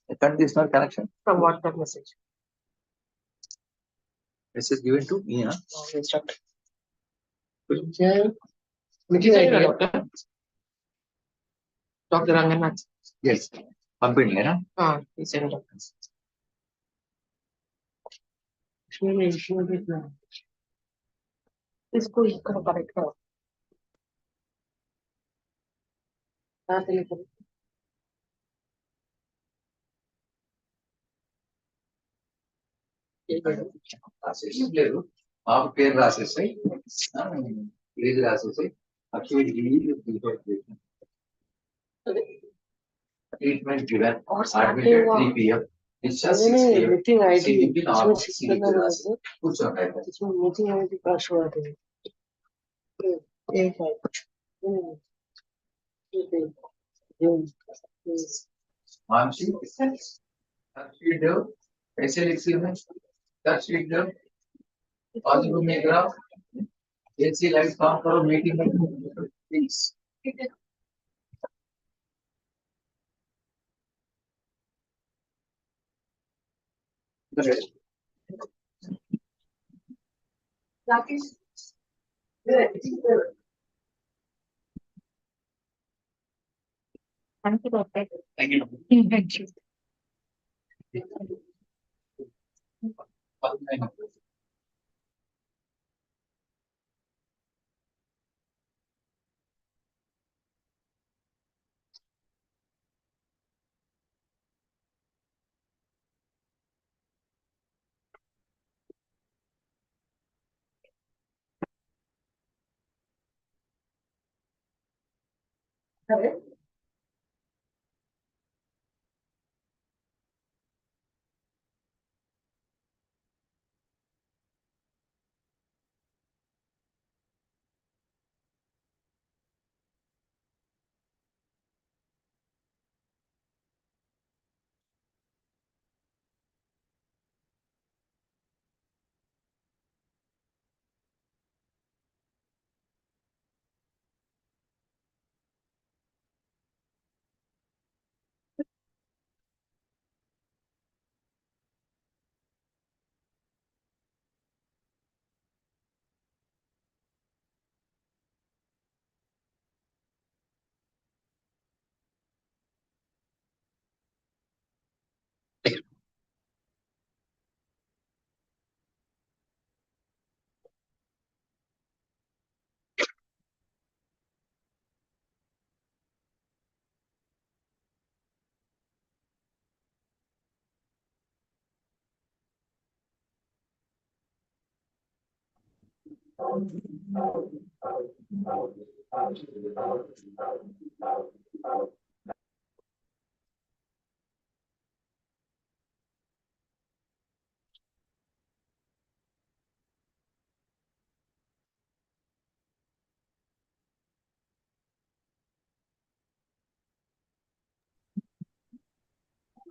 I cut this not connection. From WhatsApp message. Message given to me, huh? Oh, instruct. Meeting ID, doctor. Dr. Ranganath. Yes. Company, huh? He sent doctor. इसको इसका correct करो आप पेड़ राशि please राशि treatment given admitted 3 p.m. discharge 6 p.m. meeting ID CDP normal इसमें CDP राशि कुछ होता है इसमें meeting ID पासवर्ड है एक है मानसी शीट दो कैसे लिखी है शीट दो बाजू में ग्राफ एसी लाइट काम करो मीटिंग में please Thank you, doctor. Thank you. Infectious.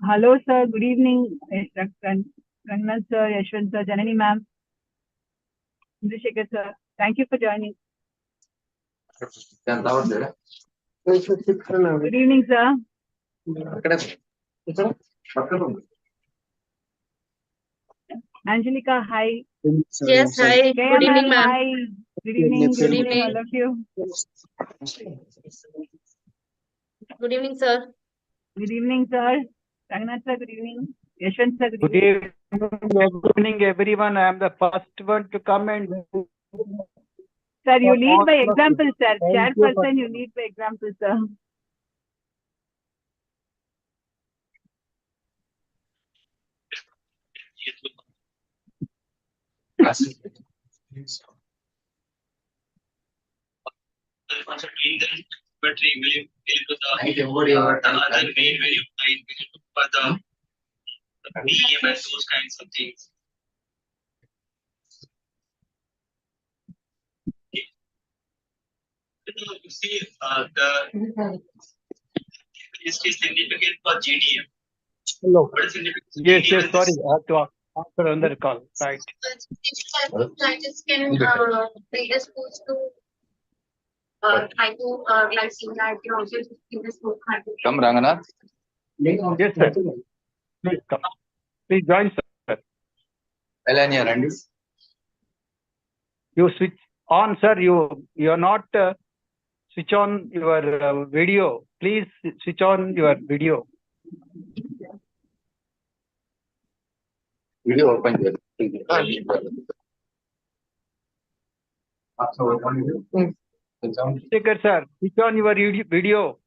Hello, sir. Good evening, Rangnath sir, Yashwant sir, Janani ma'am, Indrashekar sir. Thank you for joining. Good evening, sir. Angelica, hi. Yes, hi. Good evening, ma'am. Hi. Good evening. Good evening, all of you. Good evening, sir. Good evening, sir. Rangnath sir, good evening. Yashwant sir, good evening, everyone. I am the first one to come and. Sir, you lead by example, sir. Chairperson, you lead by example, sir. Those kinds of things. You see, the list is significant for GDM. Hello. Yes, yes, sorry. I have to answer another call. Right. Scientists can predispose to hypoglycemia. Can also in the smoke. Come, Ranganath. Yes, sir. Please come. Please join, sir. Melania, Randy. You switch on, sir. You are not switch on your video. Please switch on your video. Video open here. So, Checker, sir. Switch on your video.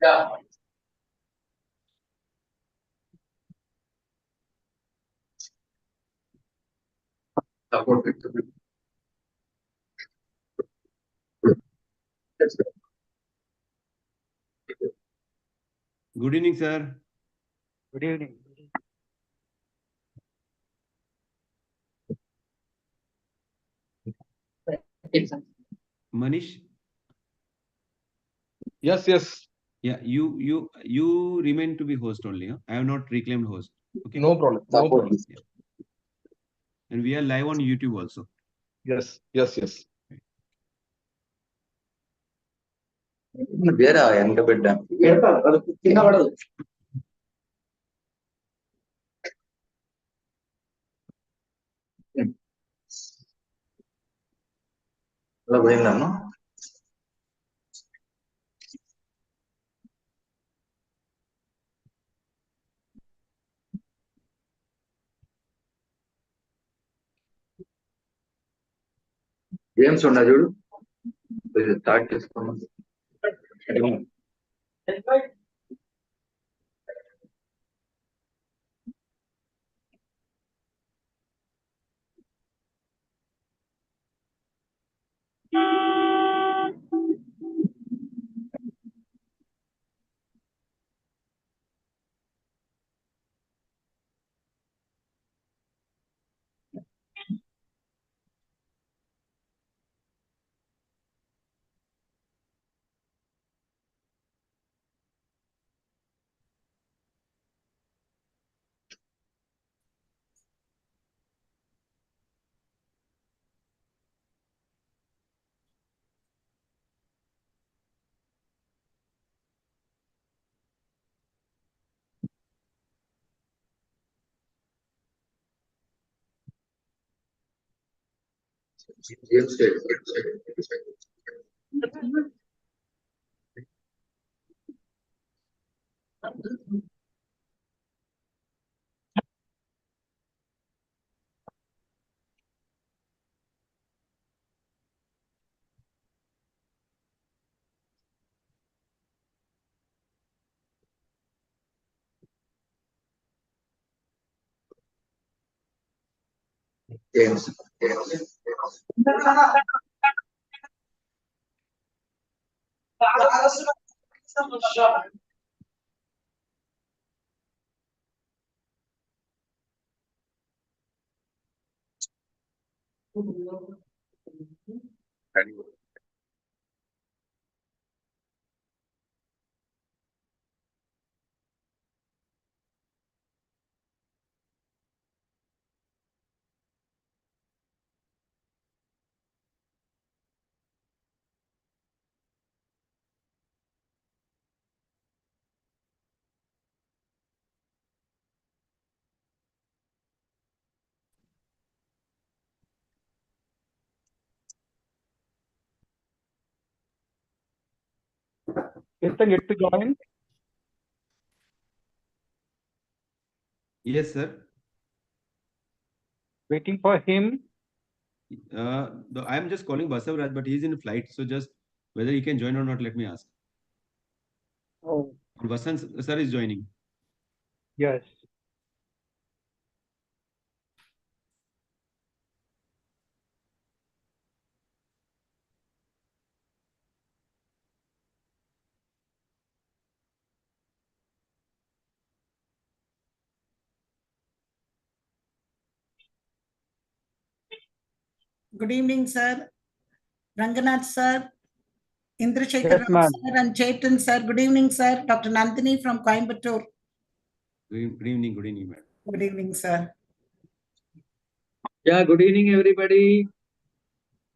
yeah. Support it. Let's go. Good evening, sir. Good evening. Manish, Yes, yes. yeah, you remain to be host only. Huh? I have not reclaimed host. Okay. No problem. No Support. problem. And we are live on YouTube also. Yes, yes, yes. ಬೇರೆ ಎಂತ ಬಿಡ್ಡ ಅದು ತಿನ್ನ ಬಡದು ಅಲ್ಲ ಬರೀ ನಾನು games ఉన్నా చూడు start చేసుకోండి games games Kirtan, get to join. Yes, sir. Waiting for him. I am just calling Basavraj, but he is in flight. So just whether he can join or not, let me ask. Oh, And Vasant sir is joining. yes. Good evening, sir. Ranganath, sir. Indrashekar Yes, ma'am. sir, and Chetan, sir. Good evening, sir. Dr. Nandini from Coimbatore. Good evening, madam. Good evening, sir. Yeah, good evening, everybody.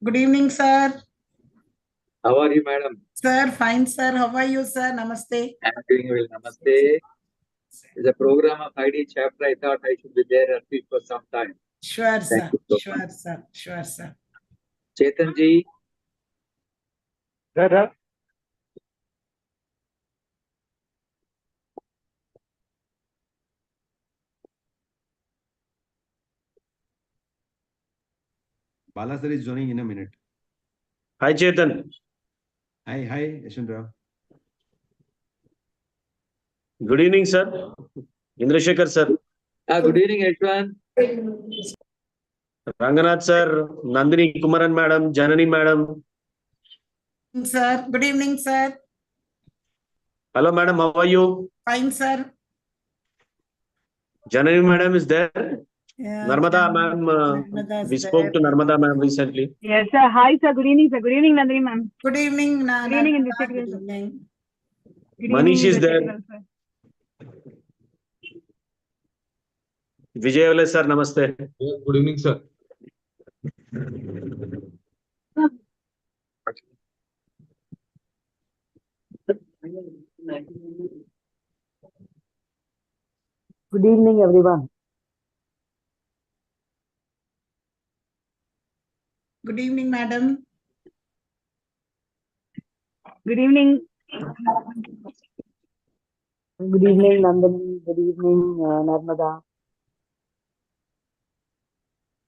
Good evening, sir. How are you, madam? Sir, fine, sir. How are you, sir? Namaste. I'm doing well. Namaste. It's a program of ID chapter. I thought I should be there at least for some time. Sure, Thank sir. you so Sure, much. sir. Sure, sir. Chetan ji, Sir, Bala sir is joining in a minute. Hi, Chetan. Hi, Yashwant. Good evening, sir. Indrashekar, sir. good evening, Ashwan. Ranganath, sir. Nandini Kumaran, madam. Janani, madam. Sir, good evening, sir. Hello, madam. How are you? Fine, sir. Janani, madam, is there? Yeah, Narmada, ma'am. Narmada's We spoke to there. Narmada, ma'am, recently. Yes, sir. Hi, sir. Good evening, sir. Good evening, Nandini ma'am. Good evening, Good evening, Narmada. Indrashekar, Good sir. evening. Good Manish evening, is there. Indrashekar, sir. Vijay, sir. Namaste. Yeah, good evening, sir. Good evening, everyone. Good evening, madam. Good evening. Good evening, Nandini. Good evening, Narmada.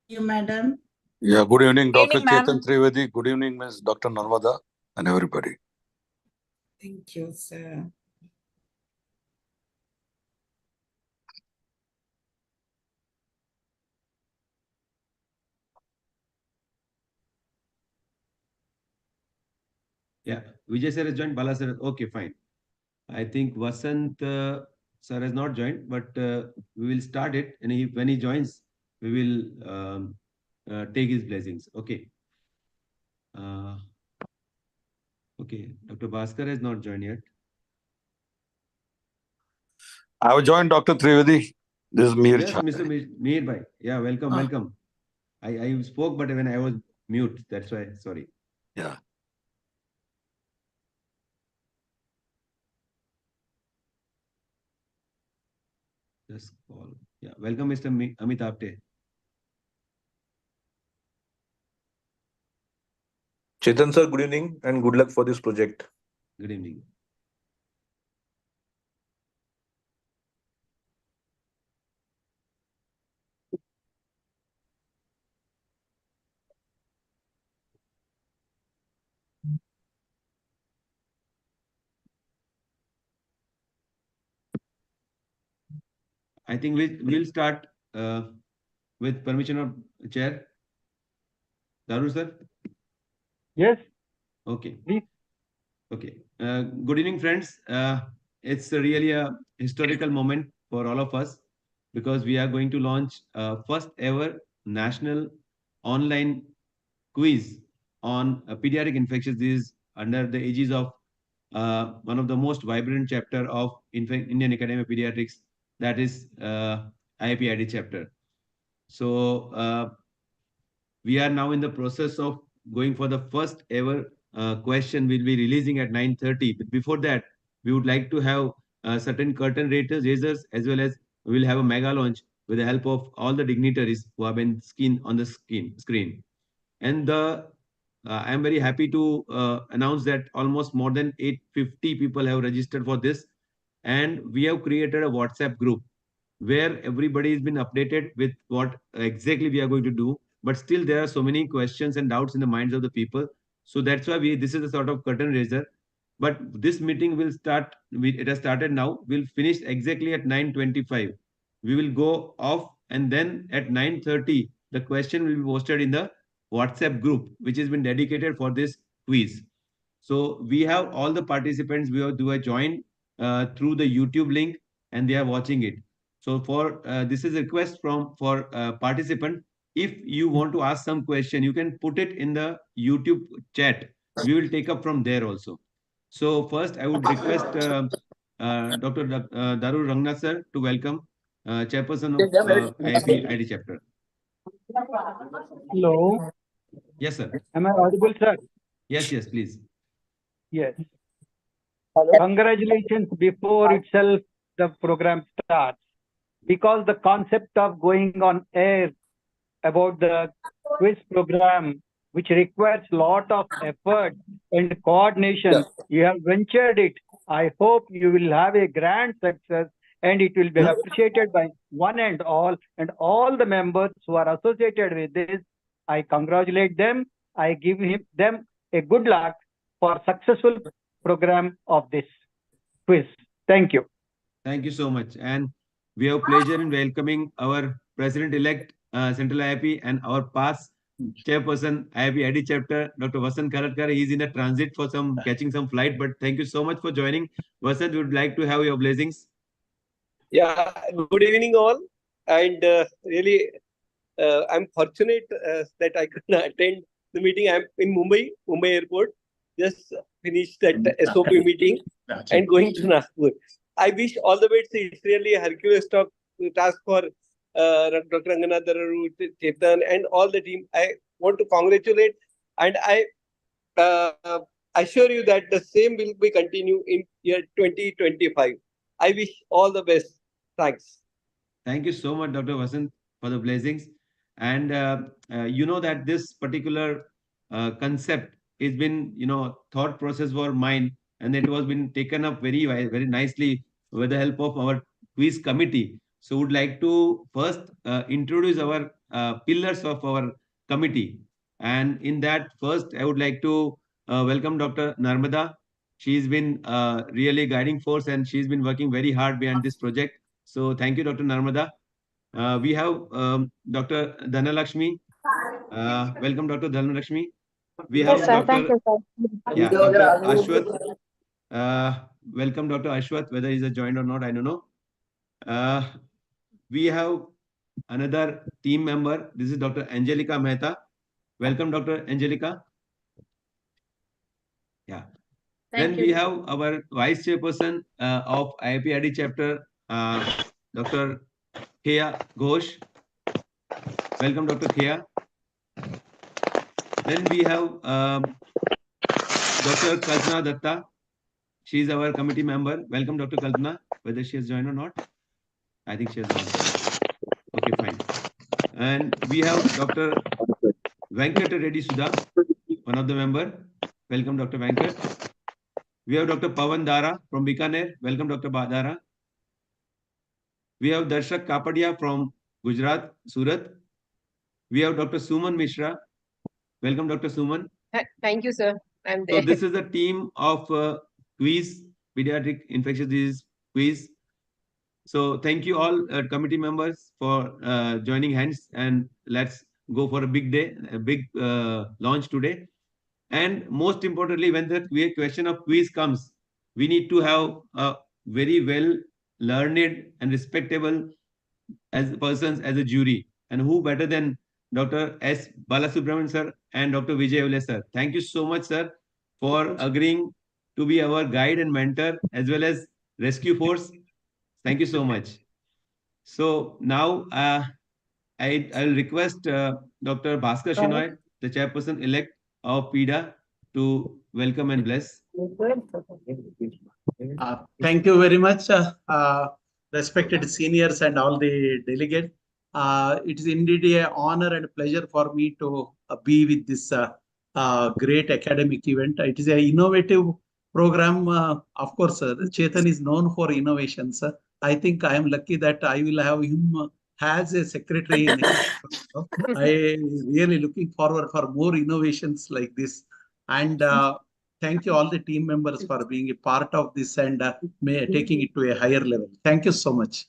You, madam. Yeah, good evening, Dr. evening, ma'am. Chetan Trivedi. Good evening, Ms. Dr. Narmada and everybody. Thank you, sir. Yeah, Vijay sir has joined. Bala sir. Okay, fine. I think Vasant sir has not joined, but we will start it. And when he joins, we will take his blessings. Okay. Okay. Dr. Bhaskar has not joined yet. I have joined Dr. Trivedi. This is Mir Yes, Chha. Mr. Mir Bhai. Yeah, welcome, welcome. I spoke, but when I was mute, that's why. Sorry. Yeah. Just call. Yeah, welcome, Mr. Amit Apte. Chetan, sir, good evening and good luck for this project. Good evening. I think we'll start with permission of chair. Daru sir. yes, Okay. please. Okay. Good evening, friends. It's really a historical moment for all of us because we are going to launch first ever national online quiz on pediatric infectious disease under the aegis of one of the most vibrant chapter of Indian Academy of Pediatrics, that is IPID chapter. So we are now in the process of going for the first ever question we'll be releasing at 9:30. But before that, we would like to have certain curtain raisers as well as we will have a mega launch with the help of all the dignitaries who have been seen on the screen. And I am very happy to announce that almost more than 850 people have registered for this. And we have created a WhatsApp group where everybody has been updated with what exactly we are going to do. But still, there are so many questions and doubts in the minds of the people. So that's why this is a sort of curtain raiser. But this meeting will start, it has started now, we'll finish exactly at 9:25. We will go off and then at 9:30, the question will be posted in the WhatsApp group, which has been dedicated for this quiz. So we have all the participants who have joined through the YouTube link and they are watching it. So for this is a request for participant. If you want to ask some question, you can put it in the YouTube chat. We will take up from there also. So first, I would request Dr. Daru Rangnath sir to welcome chairperson of IIP ID chapter. Hello. Yes, sir. Am I audible, sir? Yes, please. Yes. Congratulations before itself the program starts. Because the concept of going on air about the quiz program, which requires lot of effort and coordination, you have ventured it. I hope you will have a grand success and it will be appreciated by one and all the members who are associated with this. I congratulate them. I give them a good luck for successful program of this quiz. Thank you. Thank you so much. And we have pleasure in welcoming our President-elect, Central IIP, and our past chairperson, IIP ID chapter, Dr. Vasant Karatkar. He is in a transit for catching some flight, but thank you so much for joining. Vasant, we would like to have your blessings. Yeah, good evening all. And really, I'm fortunate that I could attend the meeting. I'm in Mumbai Airport. Just finished that SOP meeting and going to Nagpur. I wish all the best. It's really a Hercules task for Dr. Ranganath Dararu, Chetan, and all the team. I want to congratulate, and I assure you that the same will be continue in year 2025. I wish all the best. Thanks. Thank you so much, Dr. Vasant, for the blessings. And you know that this particular concept has been, thought process for mine, and it was been taken up very, very nicely with the help of our quiz committee. So, would like to first introduce our pillars of our committee. And in that, first, I would like to welcome Dr. Narmada. She's been really guiding force, and she's been working very hard behind this project. So, thank you, Dr. Narmada. We have Dr. Dhanalakshmi. Welcome, Dr. Dhanalakshmi. We have Dr. Thank you, sir. Yeah, Dr. Ashwath. Welcome, Dr. Ashwath. Whether he's joined or not, I don't know. We have another team member. This is Dr. Angelica Mehta. Welcome, Dr. Angelica. Yeah. Then we have our Vice Chairperson of IIP chapter, Dr. Khea Ghosh. Welcome, Dr. Khea. Then we have Dr. Kalpana Datta. She is our committee member. Welcome, Dr. Kalpana. Whether she has joined or not, I think she has joined. Okay, fine. And we have Dr. Venkat Reddy Sudha, one of the member. Welcome, Dr. Venkat. We have Dr. Pawan Dara from Bikaner. Welcome, Dr. Dara. We have Darshak Kapadia from Gujarat, Surat. We have Dr. Suman Mishra. Welcome, Dr. Suman. Thank you, sir. I'm there. So this is a team of quiz, pediatric infectious disease quiz. So thank you all committee members for joining hands, and let's go for a big day, a big launch today. And most importantly, when the question of quiz comes, we need to have a very well learned and respectable as persons as a jury. And who better than Dr. S. Balasubramanian sir and Dr. Vijay Ule sir. Thank you so much, sir, for agreeing to be our guide and mentor as well as rescue force. Thank you so much. So now I'll request Dr. Bhaskar Shenoy, the chairperson elect of PIDA, to welcome and bless. Thank you very much, respected seniors and all the delegates. It is indeed an honor and pleasure for me to be with this great academic event. It is an innovative program. Of course, Chetan is known for innovations. I think I am lucky that I will have him as a secretary. I really looking forward for more innovations like this. And thank you all the team members for being a part of this and taking it to a higher level. Thank you so much.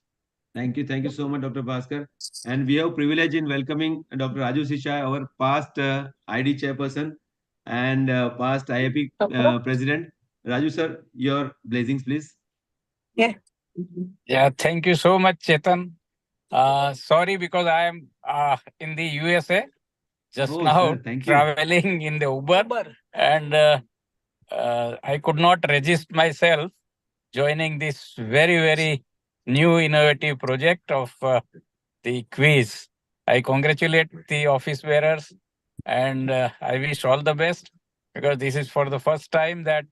Thank you so much, Dr. Bhaskar. And we have privilege in welcoming Dr. Raju Sishai, our past ID chairperson and past IIP president. Raju sir, your blessings, please. Yeah, thank you so much, Chetan. Sorry, because I am in the USA just now, traveling in the Uber, and I could not resist myself joining this very, very new innovative project of the quiz. I congratulate the office bearers, and I wish all the best, because this is for the first time that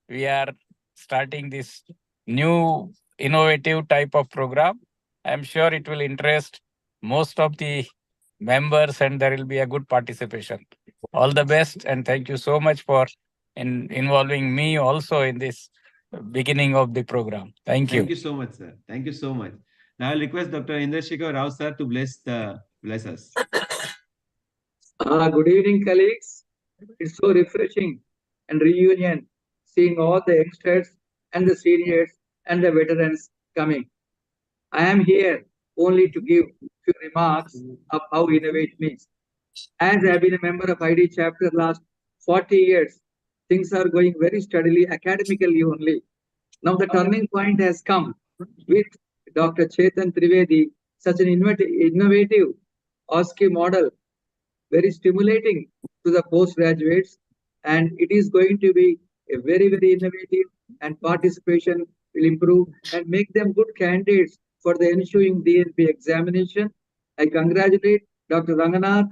we are starting this new innovative type of program. I'm sure it will interest most of the members and there will be a good participation. All the best and thank you so much for involving me also in this beginning of the program. Thank you. Thank you so much, sir. Thank you so much. Now I'll request Dr. Indrashekar Rao, sir, to bless us. Good evening, colleagues. It's so refreshing and reunion seeing all the youngsters and the seniors and the veterans coming. I am here only to give few remarks of how innovation is. As I have been a member of ID chapter last 40 years, things are going very steadily academically only. Now the turning point has come with Dr. Chetan Trivedi, such an innovative OSCE model, very stimulating to the postgraduates, and it is going to be a very, very innovative, and participation will improve and make them good candidates for the ensuing DNP examination. I congratulate Dr. Ranganath,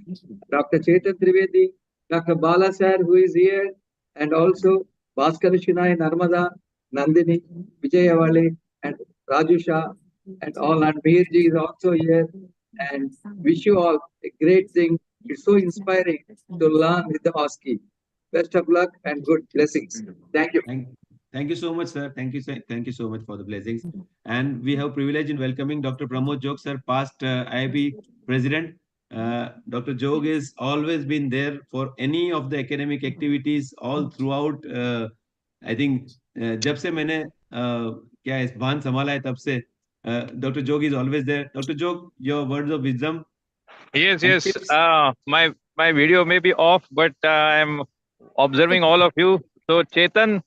Dr. Chetan Trivedi, Dr. Bala sir, who is here, and also Bhaskar Shinai, Narmada, Nandini, Vijayawale, and Raju Shah, and all, and Meherji is also here, and wish you all a great thing. It's so inspiring to learn with the OSCE. Best of luck and good blessings. Thank you. Thank you so much, sir. Thank you so much for the blessings. And we have privilege in welcoming Dr. Pramod Jog, sir, past IIB president. Dr. Jog has always been there for any of the academic activities all throughout. I think जब से मैंने क्या इस भान संभाला है तब से Dr. Jog is always there. Dr. Jog, your words of wisdom. Yes. My video may be off, but I'm observing all of you. So Chetan,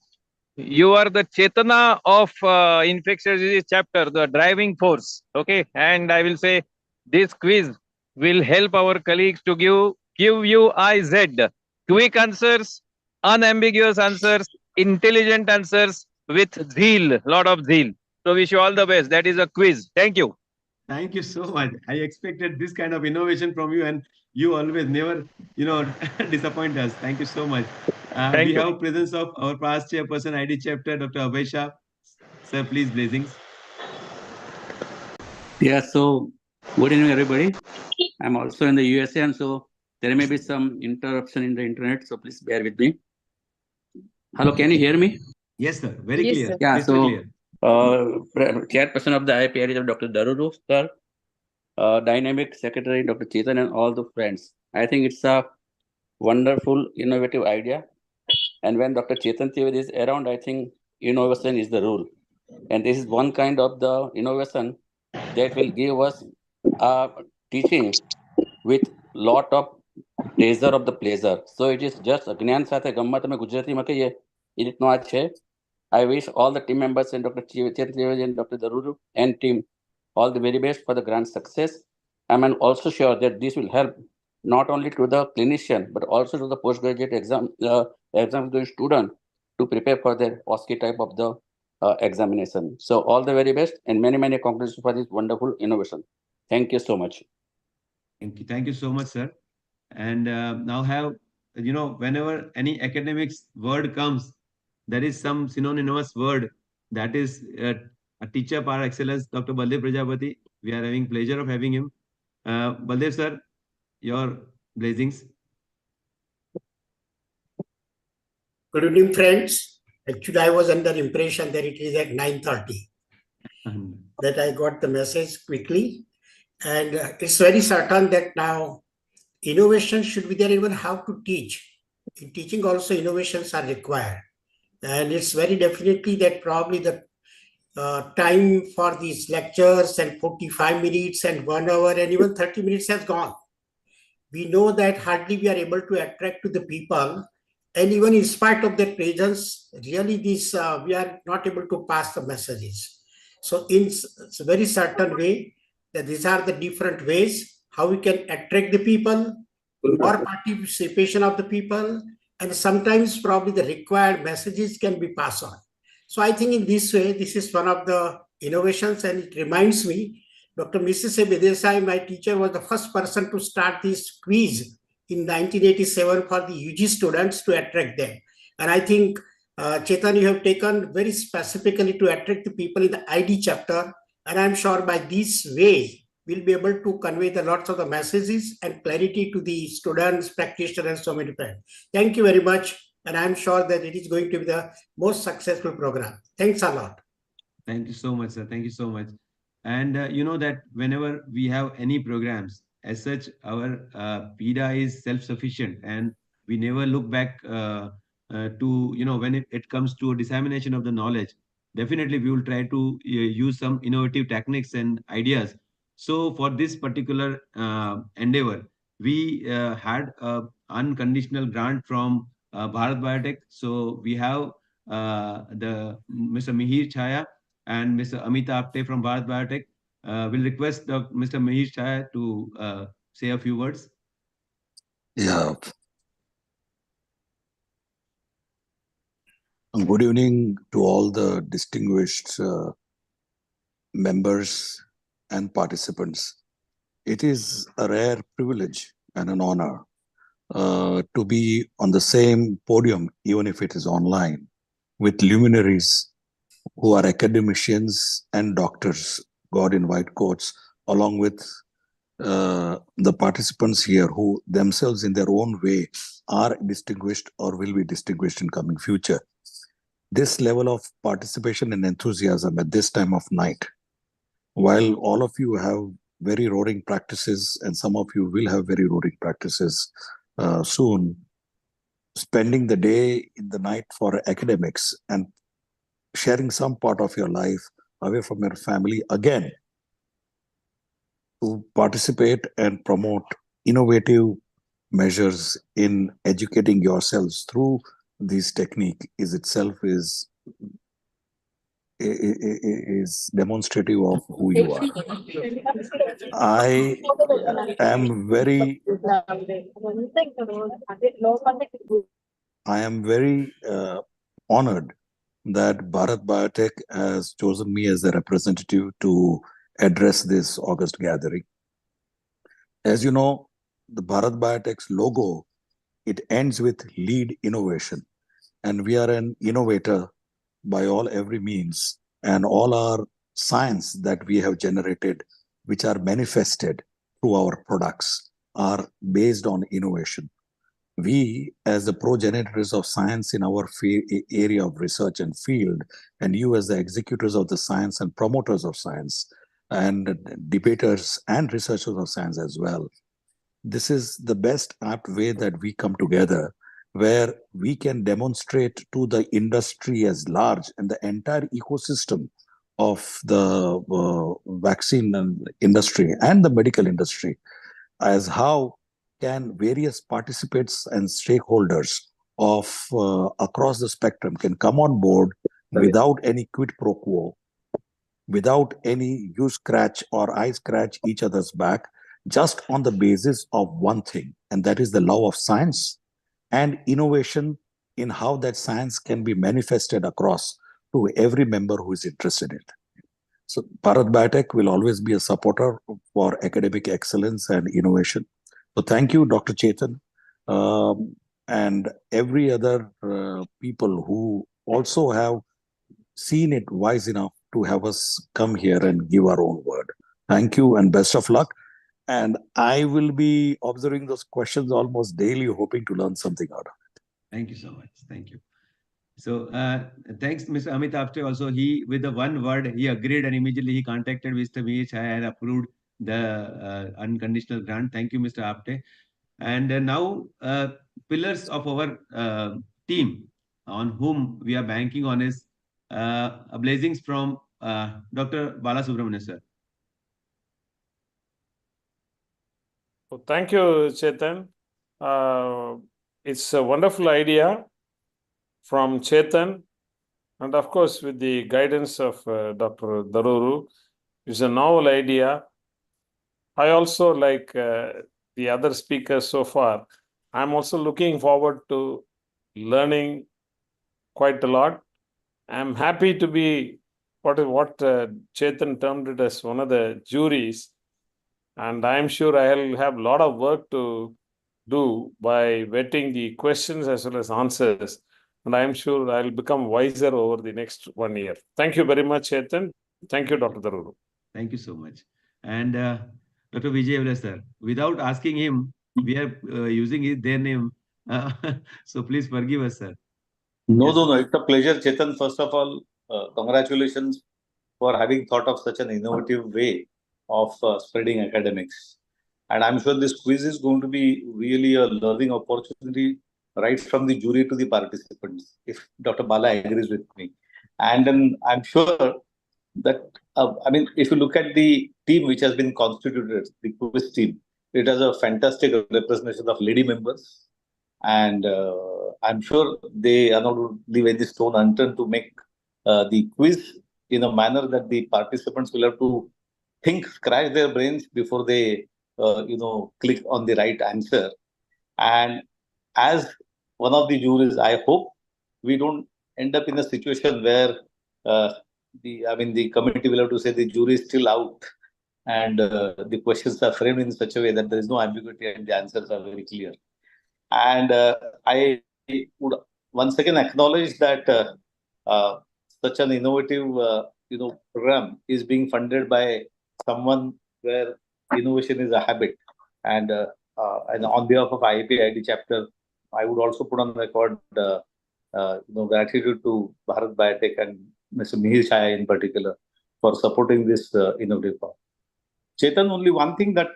you are the Chetana of infectious disease chapter, the driving force. Okay, and I will say this quiz will help our colleagues to give QUIZ, quick answers, unambiguous answers, intelligent answers with zeal, lot of zeal. So wish you all the best. That is a quiz. Thank you. Thank you so much. I expected this kind of innovation from you, and you always never, disappoint us. Thank you so much. We have presence of our past chairperson, ID chapter, Dr. Abhay Shah. Sir, please, blessings. Yeah, so good evening, everybody. I'm also in the USA, and so there may be some interruption in the internet, so please bear with me. Hello, can you hear me? Yes, sir. Very clear. Yeah, crystal so clear. chairperson of the IPR is Dr. Daruru, sir, dynamic secretary, Dr. Chetan, and all the friends. I think it's a wonderful, innovative idea. And when Dr. Chetan Trivedi is around, I think innovation is the rule. And this is one kind of the innovation that will give us teaching with lot of treasure of the pleasure. So it is just જ્ઞાન સાથે ગમ્મત અમે ગુજરાતીમાં કહીએ એ રીતનો આ છે. I wish all the team members and Dr. Chetan Trivedi and Dr. Daruru and team all the very best for the grand success. I'm also sure that this will help not only to the clinician but also to the postgraduate exam doing student to prepare for their OSCE type of the examination. So all the very best and many congratulations for this wonderful innovation. Thank you so much. Thank you so much, sir. And now have, whenever any academics word comes, there is some synonymous word that is a teacher par excellence, Dr. Baldev Prajapati. We are having pleasure of having him. Baldev sir, your blessings. Good evening, friends. Actually, I was under impression that it is at 9:30. That I got the message quickly. And it's very certain that now innovation should be there even how to teach. In teaching also innovations are required. And it's very definitely that probably the time for these lectures and 45 minutes and 1 hour and even 30 minutes has gone. We know that hardly we are able to attract to the people. And even in spite of their presence, really we are not able to pass the messages. So in a very certain way, that these are the different ways how we can attract the people, more participation of the people, and sometimes probably the required messages can be passed on. So I think in this way, this is one of the innovations, and it reminds me, Dr. Mrs. Bedesai, my teacher, was the first person to start this quiz in 1987 for the UG students to attract them. And I think Chetan, you have taken very specifically to attract the people in the ID chapter. And I'm sure by this way, we'll be able to convey the lots of the messages and clarity to the students, practitioners, so many friends. Thank you very much. And I'm sure that it is going to be the most successful program. Thanks a lot. Thank you so much, sir. Thank you so much. And you know that whenever we have any programs, as such, our PIDA is self-sufficient, and we never look back to, when it comes to dissemination of the knowledge. Definitely, we will try to use some innovative techniques and ideas. So, for this particular endeavor, we had unconditional grant from Bharat Biotech. So, we have the Mr. Mihir Chaya and Mr. Amita Apte from Bharat Biotech. Will request Mr. Mihir Chaya to say a few words. Yeah. Good evening to all the distinguished members and participants. It is a rare privilege and an honor to be on the same podium, even if it is online, with luminaries who are academicians and doctors, God in white coats, along with the participants here who themselves in their own way are distinguished or will be distinguished in coming future. This level of participation and enthusiasm at this time of night, while all of you have very roaring practices and some of you will have very roaring practices soon, spending the day in the night for academics and sharing some part of your life away from your family again to participate and promote innovative measures in educating yourselves through this technique is itself is demonstrative of who you are. I am very honored that Bharat Biotech has chosen me as the representative to address this August gathering. As you know, the Bharat Biotech's logo, it ends with lead innovation. And we are an innovator by every means. And all our science that we have generated, which are manifested through our products, are based on innovation. We, as the progenitors of science in our area of research and field, and you as the executors of the science and promoters of science, and debaters and researchers of science as well, this is the best apt way that we come together, where we can demonstrate to the industry as large and the entire ecosystem of the vaccine industry and the medical industry as how can various participants and stakeholders of across the spectrum can come on board without any quid pro quo, without any you scratch or I scratch each other's back, just on the basis of one thing, and that is the love of science and innovation in how that science can be manifested across to every member who is interested in it. So Bharat Biotech will always be a supporter for academic excellence and innovation. So thank you, Dr. Chetan, and every other people who also have seen it wise enough to have us come here and give our own word. Thank you and best of luck. And I will be observing those questions almost daily, hoping to learn something out of it. Thank you so much. Thank you. So thanks, Mr. Amit Apte. Also, he with the one word he agreed and immediately he contacted Mr. Mihir Chaya and approved the unconditional grant. Thank you, Mr. Apte. And now pillars of our team on whom we are banking on is blessings from Dr. Bala Subramanian sir. Well, thank you, Chetan. It's a wonderful idea from Chetan, and of course, with the guidance of Dr. Daruru, it's a novel idea. I also, like the other speakers so far, I'm also looking forward to learning quite a lot. I'm happy to be what Chetan termed it as one of the juries, and I'm sure I'll have a lot of work to do by vetting the questions as well as answers. and I am sure I'll become wiser over the next 1 year. Thank you very much, Chetan. Thank you, Dr. Daruru. Thank you so much. And Dr. Vijay Evler, sir, without asking him, we are using their name. So please forgive us, sir. No, Yes, no, no. It's a pleasure, Chetan. First of all, congratulations for having thought of such an innovative way of spreading academics. And I'm sure this quiz is going to be really a learning opportunity right from the jury to the participants, if Dr. Bala agrees with me. And then I'm sure that, I mean, if you look at the team which has been constituted, the quiz team, it has a fantastic representation of lady members. And I'm sure they are not going to leave any stone unturned to make the quiz in a manner that the participants will have to think, scratch their brains before they, click on the right answer. And as one of the juries, I hope we don't end up in a situation where the committee will have to say the jury is still out and the questions are framed in such a way that there is no ambiguity and the answers are very clear. And I would once again acknowledge that such an innovative, program is being funded by someone where innovation is a habit. And on behalf of IAP chapter, I would also put on record, gratitude to Bharat Biotech and Mr. Mihir Chaya in particular for supporting this innovative program. Chetan, only one thing that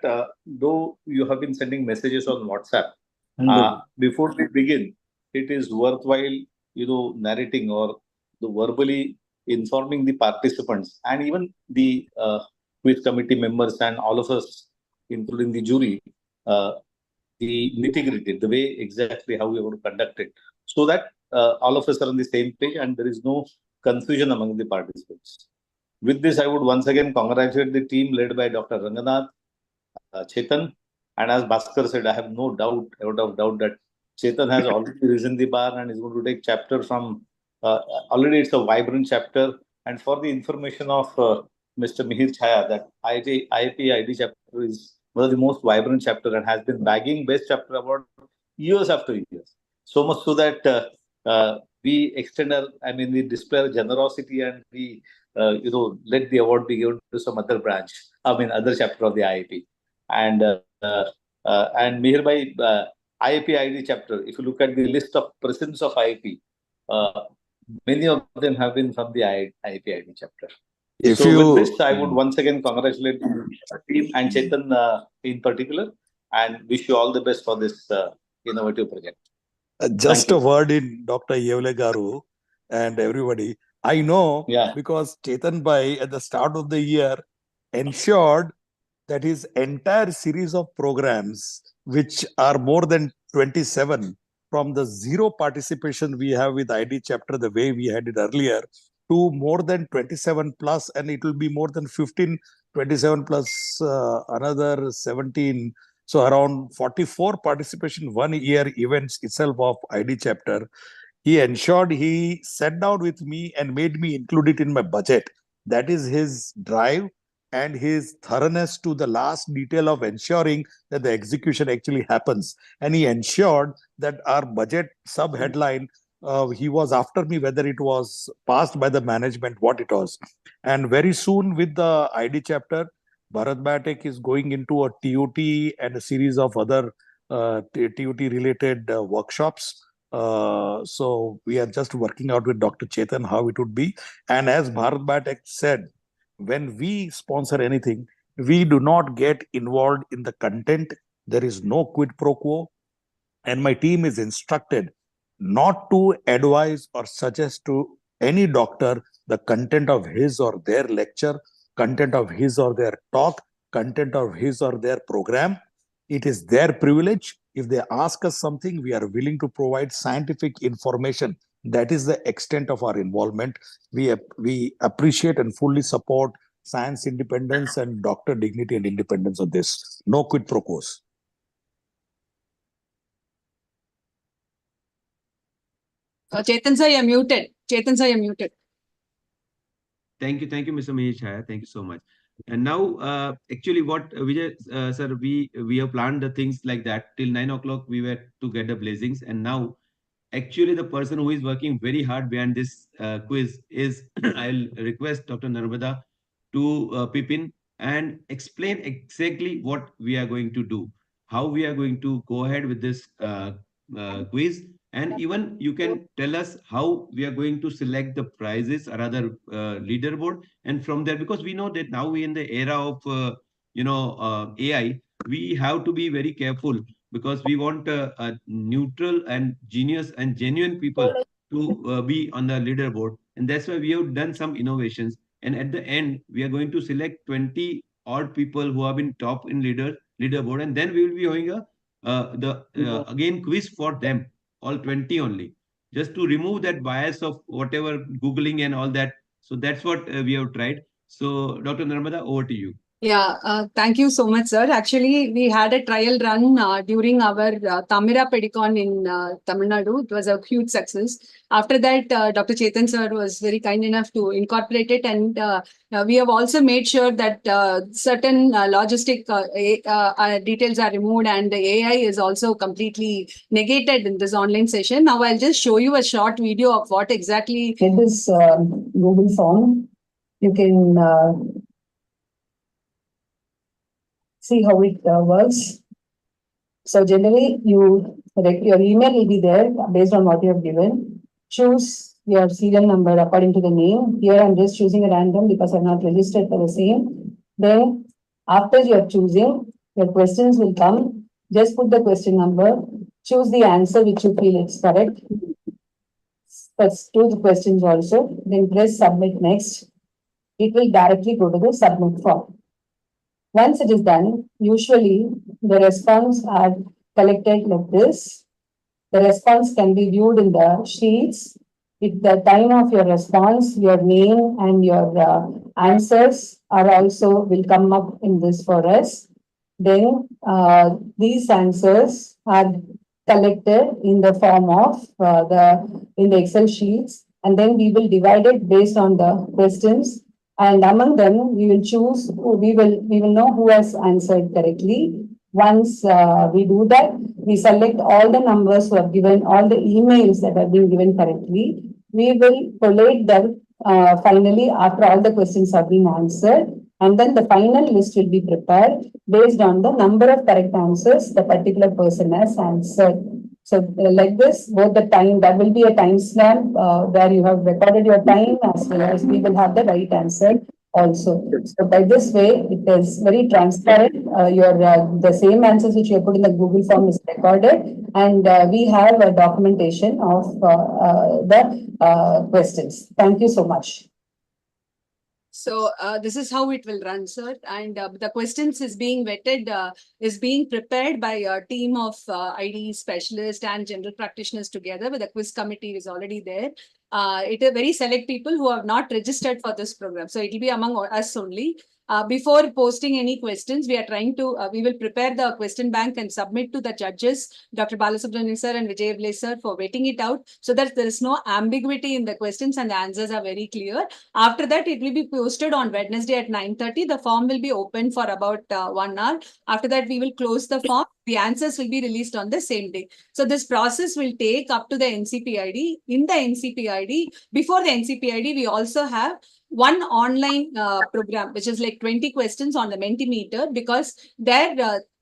though you have been sending messages on WhatsApp, before we begin, it is worthwhile, narrating or verbally informing the participants and even the quiz committee members and all of us, including the jury, the nitty-gritty, the way exactly how we are going to conduct it, so that all of us are on the same page and there is no confusion among the participants. With this, I would once again congratulate the team led by Dr. Ranganath, Chetan, and as Bhaskar said, I have no doubt, that Chetan has already risen the bar and is going to take chapter from, already it's a vibrant chapter. And for the information of Mr. Mihir Chaya, that IIP ID chapter is one of the most vibrant chapter and has been bagging best chapter award years after years. So much so that we extend our, we display our generosity and we, let the award be given to some other branch, other chapter of the IIP. And Mihir Bhai, IIP ID chapter, if you look at the list of presidents of IIP, many of them have been from the IIP ID chapter. With this, I would once again congratulate the team and Chetan in particular, and wish you all the best for this innovative project. Just a word in Dr. Yevle Garu and everybody. I know because Chetan Bhai at the start of the year ensured that his entire series of programs, which are more than 27, from the zero participation we have with ID chapter, the way we had it earlier, to more than 27 plus, and it will be more than 15, 27 plus another 17. So around 44 participation 1 year events itself of ID chapter. He ensured he sat down with me and made me include it in my budget. That is his drive and his thoroughness to the last detail of ensuring that the execution actually happens. And he ensured that our budget sub-headline, he was after me whether it was passed by the management, what it was. And very soon with the ID chapter, Bharat Biotech is going into a TOT and a series of other TOT-related workshops. So we are just working out with Dr. Chetan how it would be. And as Bharat Biotech said, when we sponsor anything, we do not get involved in the content. There is no quid pro quo. And my team is instructed not to advise or suggest to any doctor the content of his or their lecture, content of his or their talk, content of his or their program. It is their privilege. If they ask us something, we are willing to provide scientific information. That is the extent of our involvement. We appreciate and fully support science independence and doctor dignity and independence of this. No quid pro quos. Chetan sir, you're muted. Chetan sir, you're muted. Thank you, Mr. Mihir Chaya. Thank you so much. And now, actually, what Vijay sir, we have planned the things like that till 9 o'clock. We were to get the blessings, and now actually the person who is working very hard behind this quiz is I'll request Dr. Narmada to pip in and explain exactly what we are going to do, how we are going to go ahead with this quiz, and even you can tell us how we are going to select the prizes or other leaderboard. And from there, because we know that now we in the era of AI, we have to be very careful because we want a neutral and genius and genuine people to be on the leaderboard. And that's why we have done some innovations. And at the end, we are going to select 20 odd people who have been top in leaderboard. And then we will be having again quiz for them, all 20 only, just to remove that bias of whatever Googling and all that. So that's what we have tried. So Dr. Narmada, over to you. Yeah, thank you so much, sir. Actually, we had a trial run during our Tamira Pedicon in Tamil Nadu. It was a huge success. After that, Dr. Chetan sir was very kind enough to incorporate it, and we have also made sure that certain logistic details are removed, and the AI is also completely negated in this online session. Now, I'll just show you a short video of what exactly it is. Google form. You can see how it works. So generally, your email will be there based on what you have given. Choose your serial number according to the name. Here I'm just choosing a random because I'm not registered for the same. Then after you are choosing, your questions will come. Just put the question number. Choose the answer which you feel is correct. First, choose the questions also. Then press submit next. It will directly go to the submit form. Once it is done, usually the response are collected like this. The response can be viewed in the sheets. At the time of your response, your name and your answers are also will come up in this for us. Then these answers are collected in the form of in the Excel sheets, and then we will divide it based on the questions. And among them, we will choose, we will know who has answered correctly. Once we do that, we select all the numbers who have given, all the emails that have been given correctly. We will collate them finally after all the questions have been answered. And then the final list will be prepared based on the number of correct answers the particular person has answered. So like this, both the time, that will be a time stamp where you have recorded your time as well as we will have the right answer also. So by this way, it is very transparent. The same answers which you have put in the Google form is recorded, and we have a documentation of the questions. Thank you so much. So this is how it will run, sir. And the questions is being vetted, is being prepared by a team of IDE specialists and general practitioners together with a quiz committee is already there. It is very select people who have not registered for this program. So it will be among us only. Before posting any questions, we are trying to, we will prepare the question bank and submit to the judges, Dr. Balasubramanian sir and Vijay Blay sir, for vetting it out so that there is no ambiguity in the questions and the answers are very clear. After that, it will be posted on Wednesday at 9:30. The form will be open for about 1 hour. After that, we will close the form. The answers will be released on the same day. So this process will take up to the NCPID. In the NCPID, before the NCPID, we also have one online program, which is like 20 questions on the Mentimeter, because there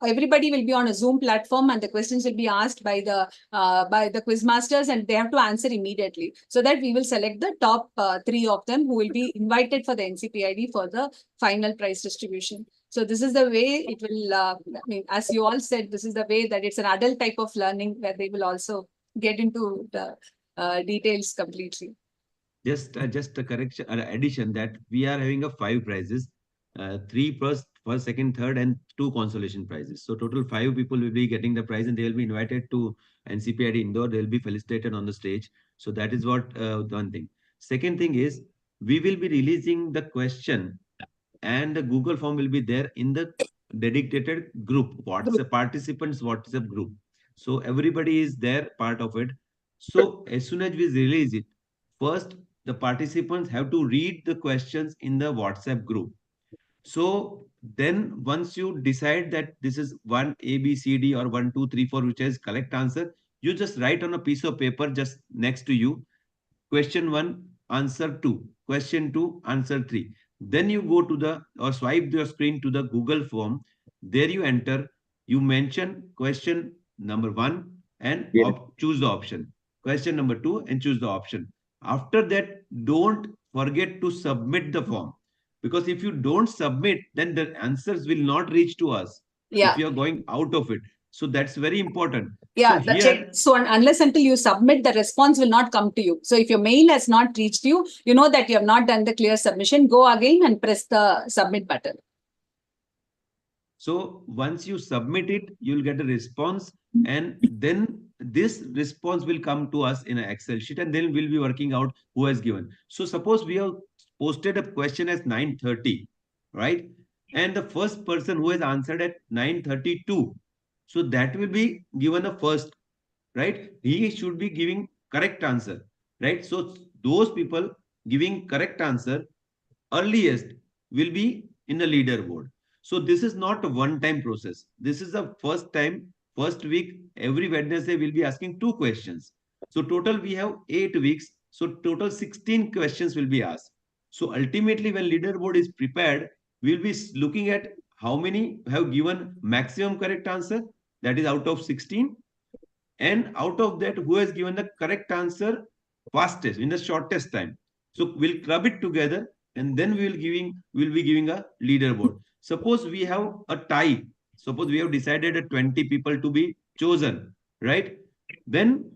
everybody will be on a Zoom platform and the questions will be asked by the quiz masters and they have to answer immediately. So that we will select the top 3 of them who will be invited for the NCPID for the final prize distribution. So this is the way it will, I mean, as you all said, this is the way that it's an adult type of learning where they will also get into the details completely. Just a correction, addition that we are having 5 prizes, 3 first, second, third, and 2 consolation prizes. So total 5 people will be getting the prize, and they will be invited to NCPID Indore. They will be felicitated on the stage. So that is what one thing. Second thing is we will be releasing the question, and the Google form will be there in the dedicated group, WhatsApp participants WhatsApp group. So everybody is there, part of it. So as soon as we release it, first the participants have to read the questions in the WhatsApp group. So then once you decide that this is 1 A, B, C, D or 1, 2, 3, 4, which is correct answer, You just write on a piece of paper just next to you, question 1, answer 2, question 2, answer 3. Then you go to the, or swipe your screen to the Google form. There you enter, you mention question number 1 and choose the option. Question number 2 and choose the option. After that, don't forget to submit the form. Because if you don't submit, then the answers will not reach to us. Yeah. If you are going out of it. So that's very important. Yeah, so here, unless until you submit, the response will not come to you. So if your mail has not reached you, you know that you have not done the clear submission. Go again and press the submit button. So once you submit it, you'll get a response, and then this response will come to us in an Excel sheet, and then we'll be working out who has given. So suppose we have posted a question as 9:30, right? And the first person who has answered at 9:32, so that will be given a first, right? He should be giving correct answer, right? So those people giving correct answer earliest will be in the leaderboard. So this is not a one-time process. This is the first time, first week, every Wednesday we'll be asking 2 questions. So total we have 8 weeks. So total 16 questions will be asked. So ultimately when leaderboard is prepared, we'll be looking at how many have given maximum correct answer, that is out of 16. And out of that, who has given the correct answer fastest in the shortest time. So we'll club it together, and then we'll be giving a leaderboard. Suppose we have a tie. Suppose we have decided 20 people to be chosen, right? Then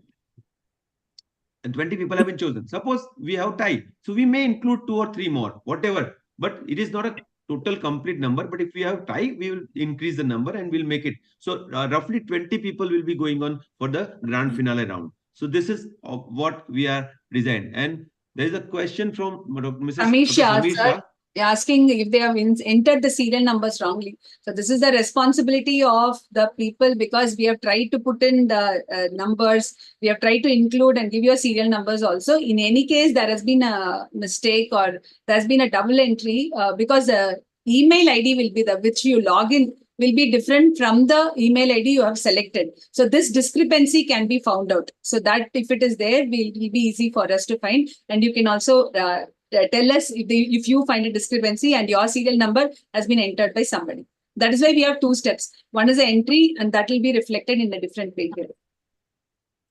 20 people have been chosen. Suppose we have tie. So we may include 2 or 3 more, whatever. But it is not a total complete number. But if we have tie, we will increase the number and we'll make it. So roughly 20 people will be going on for the grand finale round. So this is what we are designed. And there is a question from Mrs. Amisha, asking if they have entered the serial numbers wrongly. So this is the responsibility of the people, because we have tried to put in the numbers. We have tried to include and give you serial numbers also. In any case, there has been a mistake or there has been a double entry because the email ID will be the which you log in will be different from the email ID you have selected. So this discrepancy can be found out. So that if it is there, will be easy for us to find. And you can also tell us if you find a discrepancy and your serial number has been entered by somebody. That is why we have 2 steps. One is the entry, and that will be reflected in a different way here.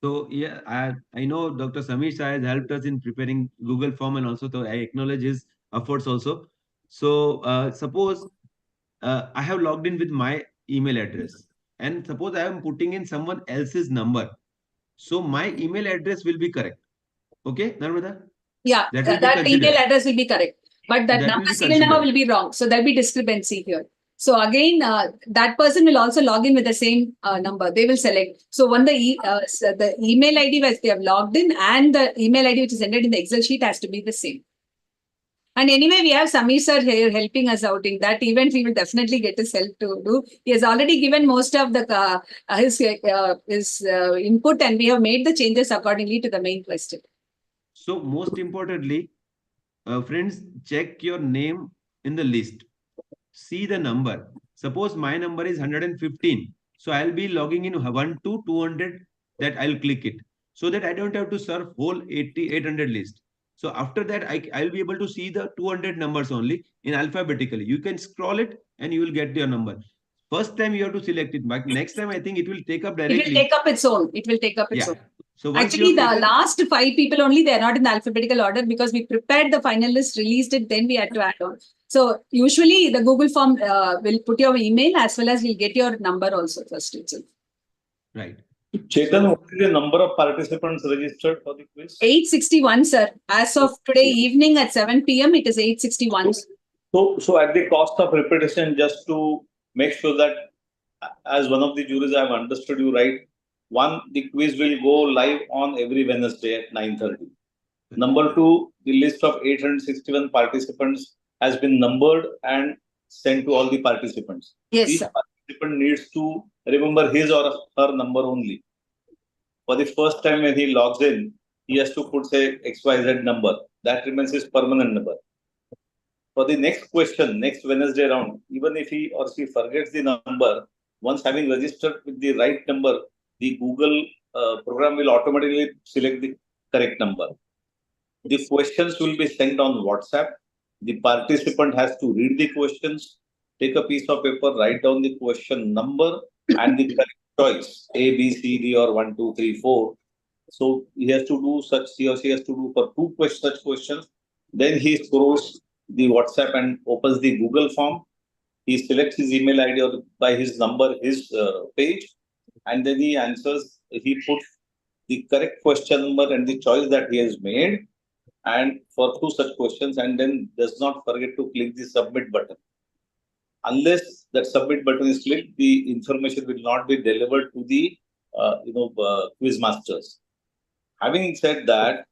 So yeah, I know Dr. Samir Shah has helped us in preparing Google form, and also I acknowledge his efforts also. So suppose I have logged in with my email address, and suppose I am putting in someone else's number. So my email address will be correct. Okay, Narmada? Yeah, that email address will be correct. But that number serial number will be wrong. So there'll be discrepancy here. So again, that person will also log in with the same number. They will select. So when the email ID which they have logged in and the email ID which is entered in the Excel sheet has to be the same. And anyway, we have Samir sir here helping us out in that event. We will definitely get his help to do. He has already given most of the his input, and we have made the changes accordingly to the main question. So most importantly, friends, check your name in the list. See the number. Suppose my number is 115. So I'll be logging in 1 to 200, that I'll click it. So that I don't have to serve whole 800 list. So after that, I'll be able to see the 200 numbers only in alphabetically. You can scroll it and you will get your number. First time you have to select it, but next time I think it will take up directly. It will take up its own. It will take up its own. So actually, the last 5 people only, they are not in the alphabetical order because we prepared the final list, released it, then we had to add on. So usually the Google form will put your email as well as we'll get your number also first itself. Right. Chetan, what is the number of participants registered for the quiz? 861, sir. As of today evening at 7 p.m., it is 861. So at the cost of repetition, just to make sure that as one of the juries, I have understood you right. One, the quiz will go live on every Wednesday at 9:30. Number 2, the list of 861 participants has been numbered and sent to all the participants. Yes, Each sir. participant needs to remember his or her number only. For the first time when he logs in, he has to put, say, XYZ number. That remains his permanent number. For the next question, next Wednesday round, even if he or she forgets the number, once having registered with the right number, the Google program will automatically select the correct number. The questions will be sent on WhatsApp. The participant has to read the questions, take a piece of paper, write down the question number and the correct choice, A, B, C, D, or 1, 2, 3, 4. So he has to do such, he or she has to do for such questions. Then he scrolls the WhatsApp and opens the Google form. He selects his email ID or by his number, his page, and then he answers, he puts the correct question number and the choice that he has made, and for 2 such questions, and then does not forget to click the submit button. Unless that submit button is clicked, the information will not be delivered to the quiz masters. Having said that,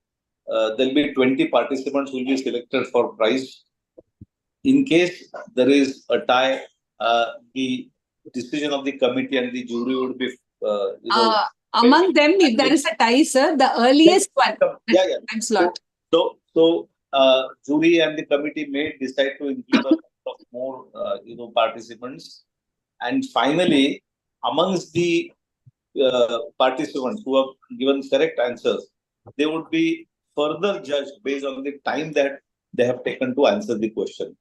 there will be 20 participants who will be selected for prize. In case there is a tie, the decision of the committee and the jury would be, among them, if there is a tie, sir, the earliest one. Time slot. So, jury and the committee may decide to include a couple of more, participants. And finally, amongst the participants who have given correct answers, they would be further judged based on the time that they have taken to answer the question.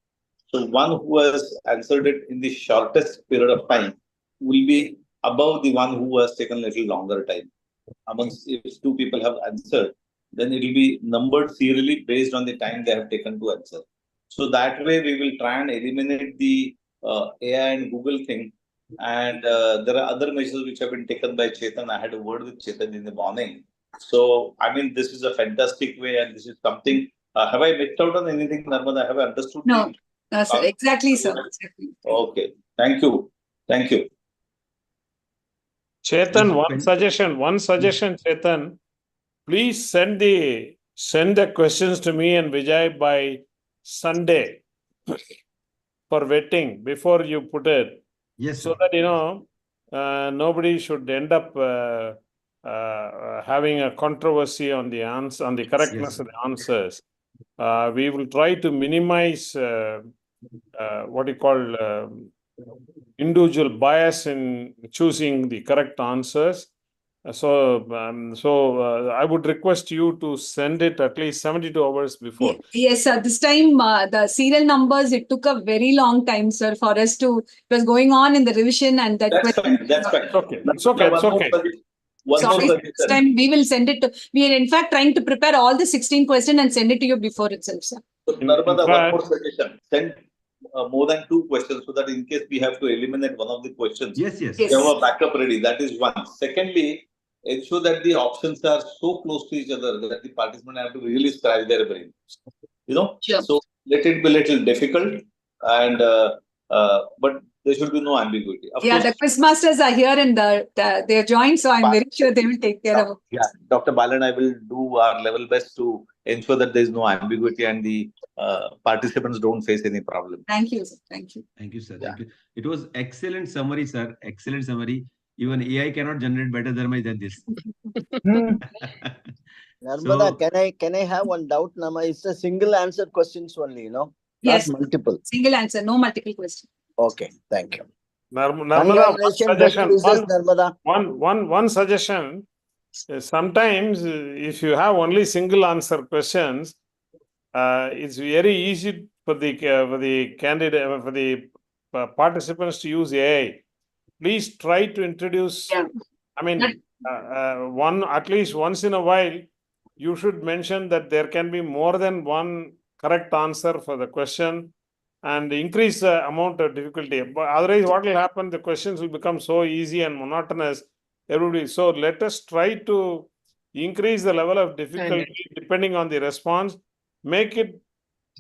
So one who has answered it in the shortest period of time will be above the one who has taken a little longer time. Amongst, if 2 people have answered, then it will be numbered serially based on the time they have taken to answer. So that way we will try and eliminate the AI and Google thing. And there are other measures which have been taken by Chetan. I had a word with Chetan in the morning. So, I mean, this is a fantastic way, and this is something. Have I missed out on anything, Narmada? Have I understood? No, sir. Exactly, sir. Exactly. Okay. Thank you. Thank you. Chetan, one suggestion, Chetan. Please send the questions to me and Vijay by Sunday for vetting before you put it. Yes, so that nobody should end up having a controversy on the answer, on the correctness of the answers. We will try to minimize what you call individual bias in choosing the correct answers. So I would request you to send it at least 72 hours before. Yes, sir. This time, the serial numbers, it took a very long time, sir, for us to, it was going on in the revision and that That's fine. That's fine. It's okay. Sorry, this time we will send it to, we are in fact trying to prepare all the 16 questions and send it to you before itself, sir. So, Narmada, one more suggestion. Send more than 2 questions so that in case we have to eliminate one of the questions, yes. we have a backup ready. That is one. Secondly, ensure that the options are so close to each other that the participant have to really scratch their brain. Sure. So let it be a little difficult, and but there should be no ambiguity. Of course, the quiz masters are here and they are joined, so I'm very sure they will take care of it. Yeah, Dr. Bal and I will do our level best to ensure that there is no ambiguity and the participants don't face any problem. Thank you, sir. Thank you. Thank you, sir. Thank you. It was excellent summary, sir. Excellent summary. Even AI cannot generate better summary than this. Narmada, can I have one doubt, Nama? It's a single answer questions only, Yes. Not multiple. Single answer, no multiple question. Okay, thank you. Narmada, one suggestion. Sometimes, if you have only single answer questions, it's very easy for the candidate, for the participants to use AI. Please try to introduce. I mean, at least once in a while, you should mention that there can be more than one correct answer for the question, and increase the amount of difficulty. But otherwise, what will happen? The questions will become so easy and monotonous. Everybody. So let us try to increase the level of difficulty depending on the response. Make it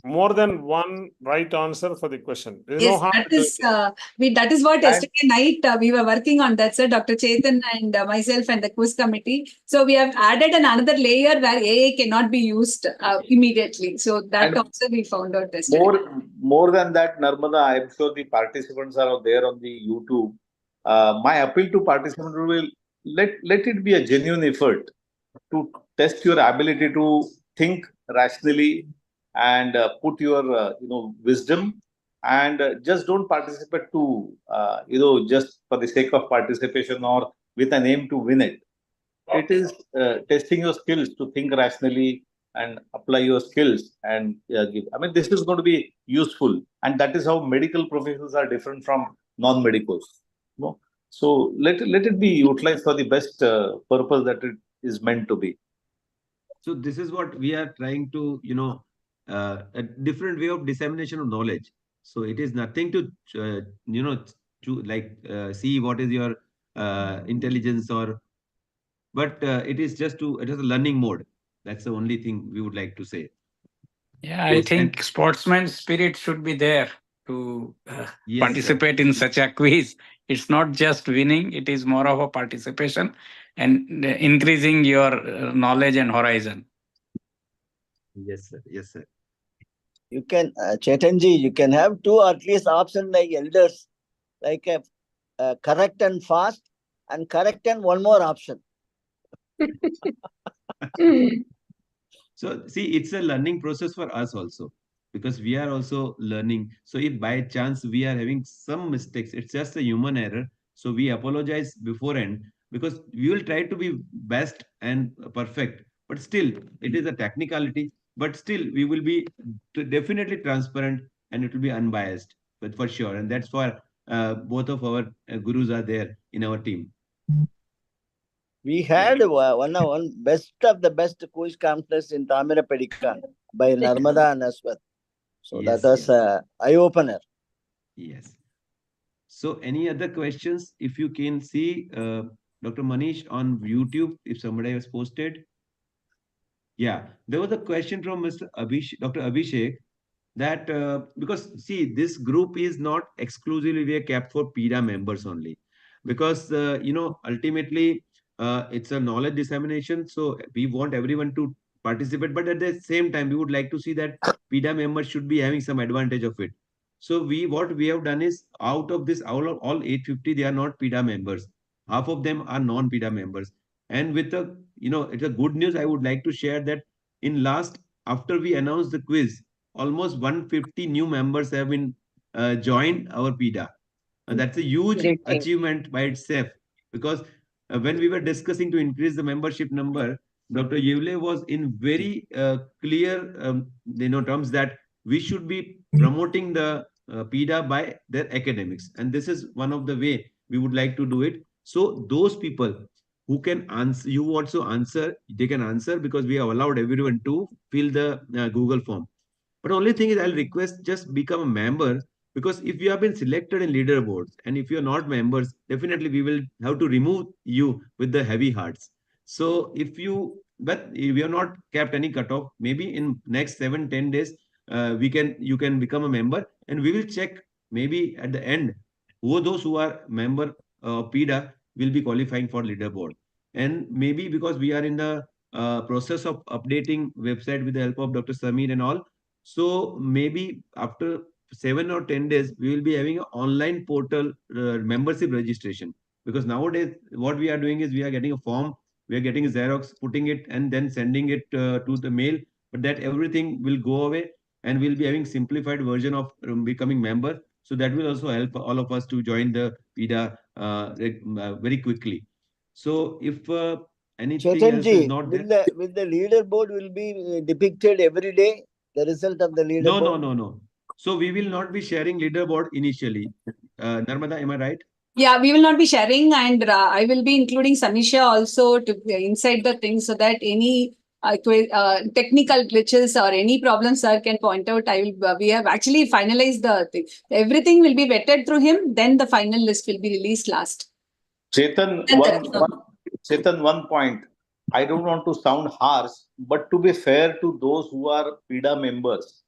more than one right answer for the question. There is no harm that is that is what yesterday night we were working on that, sir. Dr. Chetan and myself and the quiz committee. So we have added another layer where AI cannot be used immediately. So that also we found out yesterday. More than that, Narmada, I am sure the participants are there on the YouTube. My appeal to participants will let it be a genuine effort to test your ability to think rationally and put your wisdom, and just don't participate to just for the sake of participation or with an aim to win it. it is testing your skills to think rationally and apply your skills and give. I mean, this is going to be useful, and that is how medical professionals are different from non-medicals. No? So let it be utilized for the best purpose that it is meant to be. So this is what we are trying to, a different way of dissemination of knowledge. So it is nothing to, see what is your intelligence but it is it is a learning mode. That's the only thing we would like to say. Yeah, I think sportsman spirit should be there to Yes, participate in such a quiz. It's not just winning, it is more of a participation and increasing your knowledge and horizon. Yes, sir. Yes, sir. You can, Chetanji, you can have two at least options like elders, like a correct and fast, and correct and one more option. So see, it's a learning process for us also, because we are also learning. So if by chance we are having some mistakes, it's just a human error. So we apologize beforehand, because we will try to be best and perfect. But still, it is a technicality. But still, we will be definitely transparent, and it will be unbiased, but for sure. And that's why both of our gurus are there in our team. We had one best of the best quiz contest in Tamirapedikan by Narmada and Aswath. So Yes, that was an eye-opener. Yes. So any other questions? If you can see Dr. Manish on YouTube, if somebody has posted. Yeah, there was a question from Dr. Abhishek that because see, this group is not exclusively we are kept for PIDA members only, because ultimately it's a knowledge dissemination, so we want everyone to participate, but at the same time we would like to see that PIDA members should be having some advantage of it. So what we have done is, out of this all 850, they are not PIDA members, half of them are non-PIDA members. And with the it's a good news, I would like to share that in last, after we announced the quiz, almost 150 new members have been joined our PIDA. And that's a huge achievement by itself, because when we were discussing to increase the membership number, Dr. Yevle was in very clear terms that we should be promoting the PIDA by their academics. And this is one of the way we would like to do it. So those people who can answer, you also answer, they can answer, because we have allowed everyone to fill the Google form. But only thing is, I'll request just become a member, because if you have been selected in leaderboards and if you're not members, definitely we will have to remove you with the heavy hearts. So but we have not kept any cutoff. Maybe in next 7-10 days, you can become a member, and we will check maybe at the end who those who are member PIDA will be qualifying for leaderboard. And maybe because we are in the process of updating website with the help of Dr. Samir and all, so maybe after 7 or 10 days, we will be having an online portal membership registration. Because nowadays, what we are doing is we are getting a form, we are getting a Xerox, putting it and then sending it to the mail. But that everything will go away, and we'll be having simplified version of becoming member. So that will also help all of us to join the PIDA very quickly. So if anything else is not there, will the leaderboard will be depicted every day? The result of the leaderboard? No. So we will not be sharing leaderboard initially. Narmada, am I right? Yeah, we will not be sharing, and I will be including Sanisha also to inside the thing, so that any technical glitches or any problems sir can point out. We have actually finalized the thing. Everything will be vetted through him. Then the final list will be released last. Chetan, one point. I don't want to sound harsh, but to be fair to those who are PIDA members,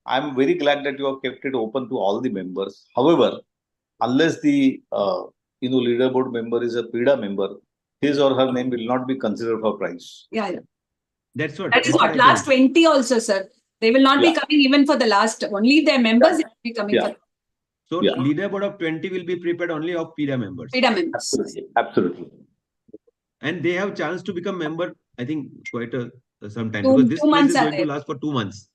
I'm very glad that you have kept it open to all the members. However, unless the leaderboard member is a PIDA member, his or her name will not be considered for prize. Yeah. That's what. That is what last 20 also, sir. They will not be coming even for the last. Only their members will be coming for. So leaderboard of 20 will be prepared only of PIDA members. PIDA members. Absolutely. And they have chance to become member, I think, quite some time, because this quiz is going to last for 2 months.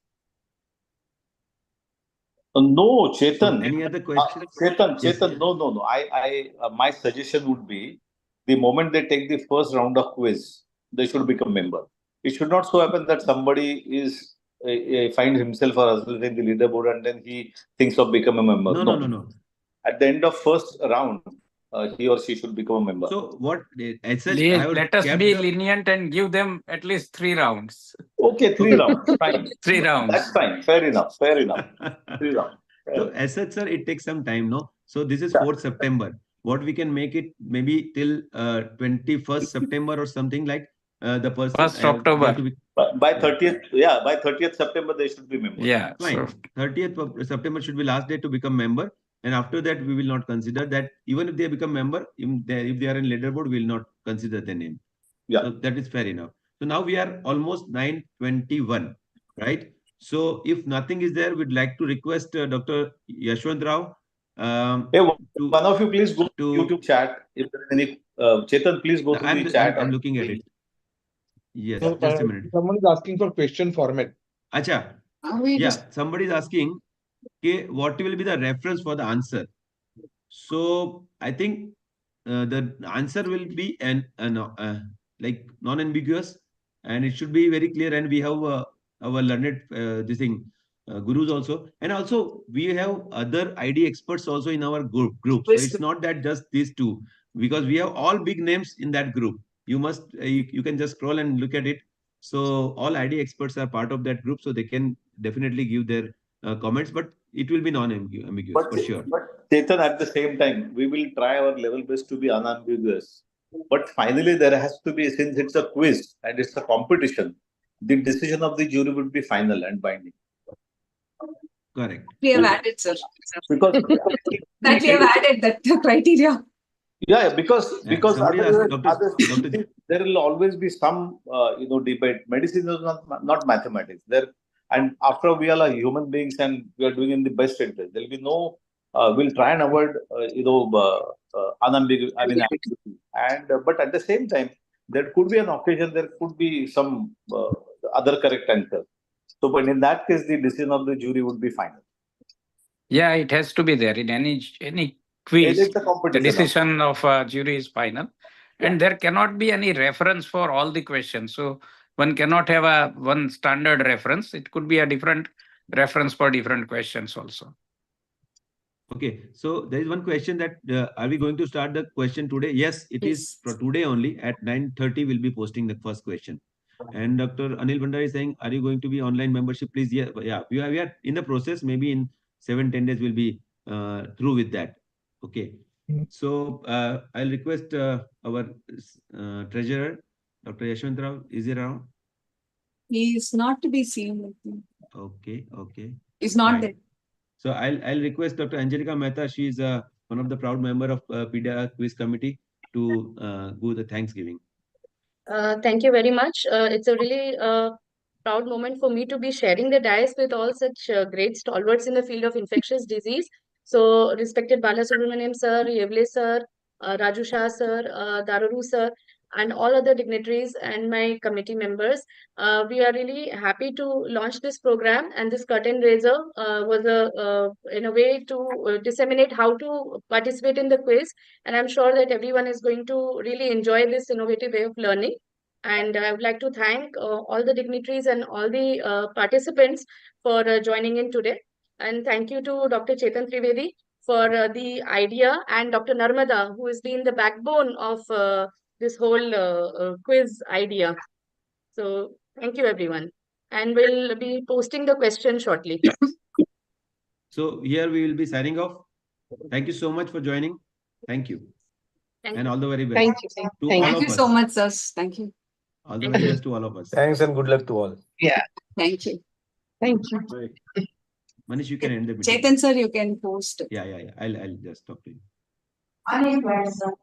No, Chetan. So any other questions? Chetan, no. My suggestion would be, the moment they take the first round of quiz, they should become member. It should not so happen that somebody is finds himself or herself in the leaderboard and then he thinks of becoming a member. No. At the end of first round, he or she should become a member. So what? As such, I would Let us kept be the- lenient and give them at least 3 rounds. Okay, 3 rounds. Fine. 3 rounds. That's fine. Fair enough. 3 rounds. So as such, sir, it takes some time, no? So this is 4th September. What we can make it maybe till 21st September or something like the person. 1st October. By 30th, by 30th September they should be members. Yeah. Fine. 30th of September should be last day to become member. And after that, we will not consider that. Even if they become member, if they are in leaderboard, we will not consider their name. Yeah. So that is fair enough. So now we are almost 9:21, right? So if nothing is there, we'd like to request Dr. Yashwant Rao. One of you please go to YouTube chat. If there is any, Chetan, please go to the chat. I'm looking at it. Yes, So, just a minute. someone is asking for question format. Acha. Somebody is asking, okay, what will be the reference for the answer? So I think the answer will be like non-ambiguous, and it should be very clear. And we have our learned gurus also, and also we have other ID experts also in our group. So it's not that just these two, because we have all big names in that group. You must you can just scroll and look at it. So all ID experts are part of that group, so they can definitely give their comments, but it will be non-ambiguous for sure. But Chetan, at the same time, we will try our level best to be unambiguous. But finally, there has to be, since it's a quiz and it's a competition, the decision of the jury would be final and binding. Correct. We have added, sir. Because that we have added that criteria. Yeah, because there will always be some debate. Medicine is not mathematics. And after all, we all are human beings and we are doing in the best interest. There will be no. We'll try and avoid unambiguous. Ambiguity. And but at the same time, there could be an occasion. There could be some other correct answer. So, but in that case, the decision of the jury would be final. Yeah, it has to be there in any quiz. It is the decision of a jury is final, and there cannot be any reference for all the questions. So one cannot have one standard reference. It could be a different reference for different questions also. Okay, so there is one question that are we going to start the question today? Yes, it is for today only. At 9:30, we'll be posting the first question. And Dr. Anil Bhandari is saying, are you going to be online membership? Please, yeah, we are in the process. Maybe in 7-10 days, we'll be through with that. Okay. So I'll request our treasurer, Dr. Yashwant Rao. Is he around? He is not to be seen. Okay. He's not there. So I'll request Dr. Angelica Mehta. She is one of the proud member of PIDA quiz committee to do the Thanksgiving. Thank you very much. It's a really proud moment for me to be sharing the dais with all such great stalwarts in the field of infectious disease. So, respected Balasubramaniam sir, Yevle sir, Raju Shah sir, Daruru sir, and all other dignitaries and my committee members. We are really happy to launch this program, and this curtain raiser was in a way to disseminate how to participate in the quiz. And I'm sure that everyone is going to really enjoy this innovative way of learning. And I would like to thank all the dignitaries and all the participants for joining in today. And thank you to Dr. Chetan Trivedi for the idea, and Dr. Narmada, who has been the backbone of this whole quiz idea. So thank you, everyone. And we'll be posting the question shortly. So here we will be signing off. Thank you so much for joining. Thank you. And all the very best. Thank you. Thank you so much, sir. Thank you. All the very best to all of us. Thanks and good luck to all. Yeah. Thank you. Thank you. Manish, you can end the meeting. Chetan, sir, you can post. Yeah. I'll just talk to you. Anywhere, sir.